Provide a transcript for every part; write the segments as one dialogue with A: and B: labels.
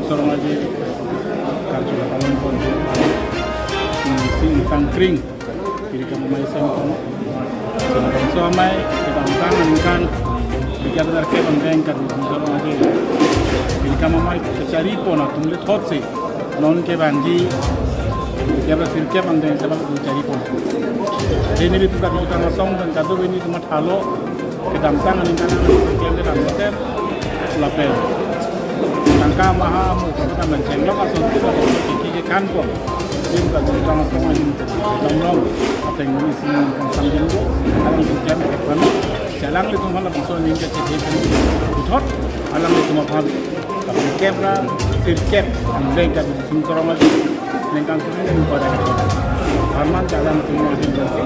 A: sorong aja kartu kalon pun si kangkring kiri kamu mai sama so mai kita angkan bikin terkait bangkeng kan sorong aja kiri kamu mai cari pun atau melihat hot sih non ke banji dia bersirkep bangkeng sebab cari pun ini itu kan kita ngosong dan kado ini cuma halo kita angkan angkan kita angkat lapel tangka maha mu kita mencenglo asal kita kiki kan kok ini bukan kita ngosong aja domlong atau yang ini sih sambil itu alam jam kan jalan itu malah bangsa ini ke ciri uthot alam itu maha tapi kepra sirkep angkeng kan singkorong aja nengkang sini yang pada Harman jalan semua di sini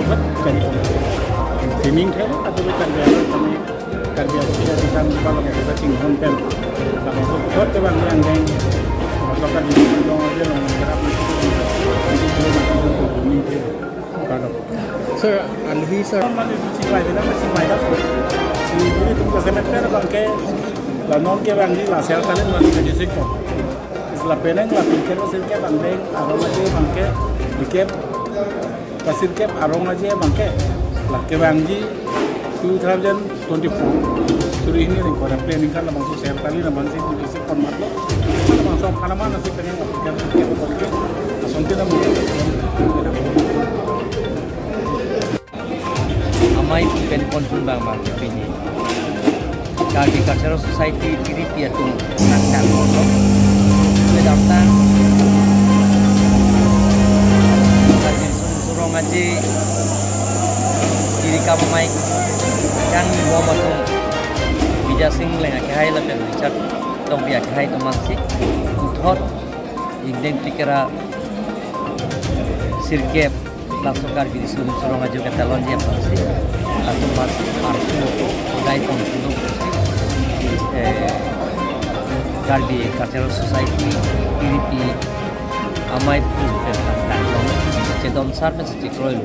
A: uthot jadi swimming थे atau bukan biasa kami kerja kita kalau kita tinggal hotel kalau uthot ke bang yang deng masakan di dong aja yang kerap
B: Sir, alhi sir.
A: Masih baik dah masih baik dah. Ini tu kita semeter bangke, la non ke bang ni la sel kalian masih kerja sektor. Setelah peneng la pikir masih ke bangke, aroma je bangke, dikep, kasir kep aroma je bangke, la ke bang ji 2024. Suri ini ni kalau planning kan la bangsu sel kali la bangsi di sektor matlo. La bangsu mana mana sih pengen pikir ke bangke, asal kita mungkin.
B: Amai pen konsul bang bang ini. Kaki Cultural Society kiri pia tu nangkap motor. Kedapatan. Kaji surong aja. Kiri kamu mai kan gua motor. Bija sing lengah kahai lah pen Richard. Dong pia kahai tu masih. Uthot. Identikera sirkep. Langsung kali di surong aja kata lonje apa sih? Langsung mas artu guide on untuk kali Cultural Society ini amai pun tentang cedon sar mesti kroil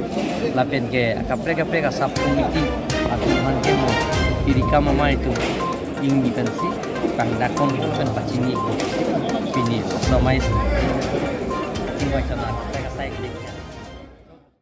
B: lapen ke kapre kasap komiti atau mungkin diri kamu amai itu independensi pangdakon itu kan pacini ini samai ini macam